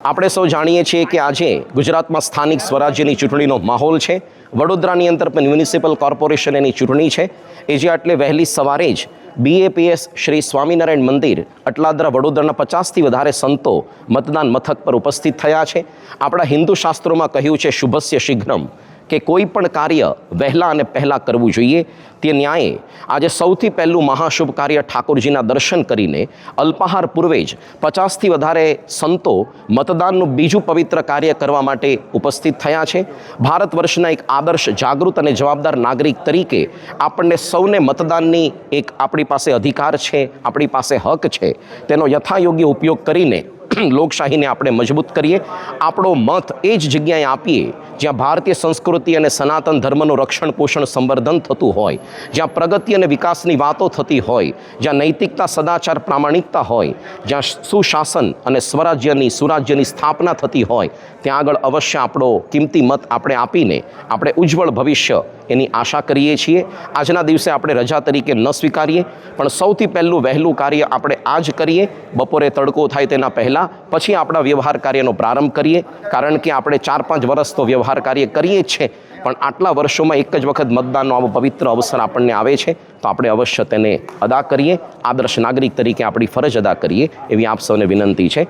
આપણે સૌ જાણીએ છીએ કે આજે ગુજરાતમાં સ્થાનિક સ્વરાજ્યની ચૂંટણીનો માહોલ છે। વડોદરાની અંદર પણ મ્યુનિસિપલ કોર્પોરેશન એની ચૂંટણી છે। એ જે આટલે વહેલી સવારે જ BAPS શ્રી સ્વામિનારાયણ મંદિર અટલાદરા વડોદરાના 50થી વધારે સંતો મતદાન મથક પર ઉપસ્થિત થયા છે। આપણા હિન્દુ શાસ્ત્રોમાં કહ્યું છે શુભસ્ય શીઘ્રમ કે કોઈ પણ કાર્ય વહેલા અને પહેલાં કરવું જોઈએ। તે ન્યાયે આજે સૌથી પહેલું મહાશુભ કાર્ય ઠાકોરજીના દર્શન કરીને અલ્પાહાર પૂર્વે જ 50થી વધારે સંતો મતદાનનું બીજું પવિત્ર કાર્ય કરવા માટે ઉપસ્થિત થયા છે। ભારત વર્ષના એક આદર્શ જાગૃત અને જવાબદાર નાગરિક તરીકે આપણને સૌને મતદાનની એક આપણી પાસે અધિકાર છે, આપણી પાસે હક છે, તેનો યથાયોગ્ય ઉપયોગ કરીને લોકશાહીને આપણે મજબૂત કરીએ। આપણો મત એ જ જગ્યાએ આપીએ જ્યાં ભારતીય સંસ્કૃતિ અને સનાતન ધર્મનું રક્ષણ પોષણ સંવર્ધન થતું હોય, જ્યાં પ્રગતિ અને વિકાસની વાતો થતી હોય, જ્યાં નૈતિકતા સદાચાર પ્રામાણિકતા હોય, જ્યાં સુશાસન અને સુરાજ્યની સ્થાપના થતી હોય, ત્યાં આગળ અવશ્ય આપણો કિંમતી મત આપણે આપીને આપણે ઉજ્જવળ ભવિષ્ય એની આશા કરીએ છીએ। આજના દિવસે આપણે રજા તરીકે ન સ્વીકારીએ, પણ સૌથી પહેલું વહેલું કાર્ય આપણે આ જ કરીએ। બપોરે તડકો થાય તેના પહેલાં પછી આપણા વ્યવહાર કાર્યનો પ્રારંભ કરીએ, કારણ કે આપણે 4-5 વર્ષ તો વ્યવહાર કાર્ય કરીએ જ છે, પણ આટલા વર્ષોમાં એક જ વખત મતદાનનો આવો પવિત્ર અવસર આપણને આવે છે, તો આપણે અવશ્ય તેને અદા કરીએ। આદર્શ નાગરિક તરીકે આપણી ફરજ અદા કરીએ એવી આપ સૌને વિનંતી છે।